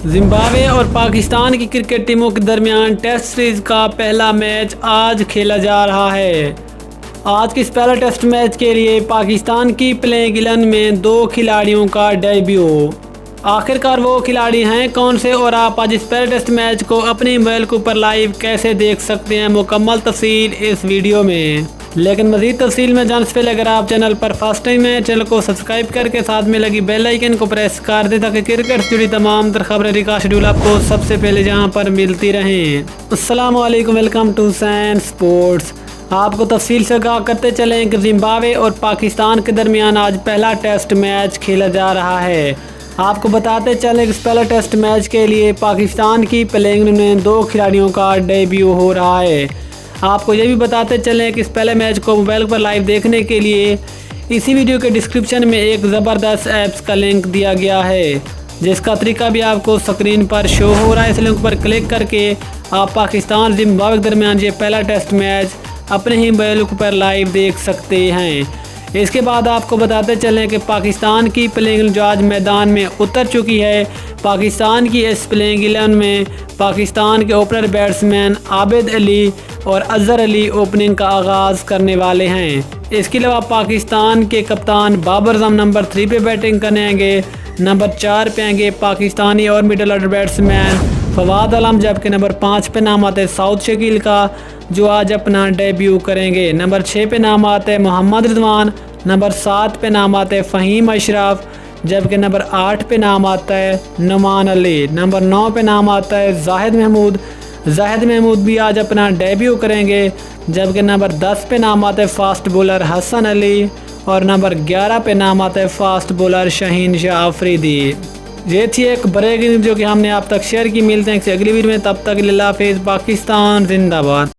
Zimbabwe اور پاکستان کی cricket ٹیموں کے درمیان ٹیسٹ سیریز کا پہلا میچ آج کھیلا جا رہا ہے۔ آج کے اس پہلا ٹیسٹ میچ کے لیے پاکستان کی پلیئنگ 11 میں 2 کھلاڑیوں کا ڈیبیو۔ آخرکار وہ کھلاڑی ہیں کون سے اور آپ آج اس پہلے ٹیسٹ میچ کو اپنی موبائل کے اوپر لائیو کیسے دیکھ سکتے ہیں، مکمل تفصیل اس ویڈیو میں۔ لیکن مزید تفصیل میں جاننے سے پہلے اگر آپ چینل پر فرسٹ ٹائم ہیں، چینل کو سبسکرائب کر کے ساتھ میں لگی بیل آئیکن کو پریس کر دیں تاکہ کرکٹ سے جڑی تمام تر خبریں کا شیڈول آپ کو سب سے پہلے جہاں پر ملتی رہیں۔ السلام علیکم، ویلکم ٹو سین سپورٹس۔ آپ کو تفصیل سے آگاہ کرتے چلیں کہ زمبابوے اور پاکستان کے درمیان آج پہلا ٹیسٹ میچ کھیلا جا رہا ہے۔ آپ کو بتاتے چلیں کہ اس پہلا ٹیسٹ میچ کے لیے پاکستان کی پلیئنگ میں 2 کھلاڑیوں کا ڈیبیو ہو رہا ہے۔ آپ کو یہ بھی بتاتے چلیں کہ اس پہلے میچ کو موبائل پر لائیو دیکھنے کے لیے اسی ویڈیو کے ڈسکرپشن میں ایک زبردست ایپس کا لنک دیا گیا ہے، جس کا طریقہ بھی آپ کو اسکرین پر شو ہو رہا ہے۔ اس لنک پر کلک کر کے آپ پاکستان زمبابوے کے درمیان یہ پہلا ٹیسٹ میچ اپنے ہی موبائل پر لائیو دیکھ سکتے ہیں۔ اس کے بعد آپ کو بتاتے چلیں کہ پاکستان کی پلیئنگ جو آج میدان میں اتر چکی ہے۔ پاکستان کی اس پلیئنگ 11 میں پاکستان کے اوپنر بیٹسمین عابد علی اور اظہر علی اوپننگ کا آغاز کرنے والے ہیں۔ اس کے علاوہ پاکستان کے کپتان بابر اعظم نمبر 3 پہ بیٹنگ کریں گے، نمبر 4 پہ آئیں گے پاکستانی اور middle order batsman Fawad Alam, جبکہ نمبر 5 پہ نام آتا ہے سعود شکیل کا جو آج اپنا ڈیبیو کریں گے۔ نمبر 6 پہ نام آتا ہے محمد رضوان، نمبر 7 پہ نام آتا ہے فہیم اشرف، جبکہ نمبر 8 پہ نام آتا ہے نعمان علی، نمبر 9 پہ نام آتا ہے زاہد محمود بھی آج اپنا ڈیبیو کریں گے، جبکہ نمبر 10 پہ نام آتا ہے فاسٹ بولر حسن علی اور نمبر 11 پہ نام آتا ہے فاسٹ بولر شاہین شاہ آفریدی۔ یہ تھی ایک بریکنگ نیوز جو کہ ہم نے آپ تک شیئر کی۔ ملتے ہیں اگلی ویڈیو میں، تب تک اللہ حافظ۔ پاکستان زندہ باد۔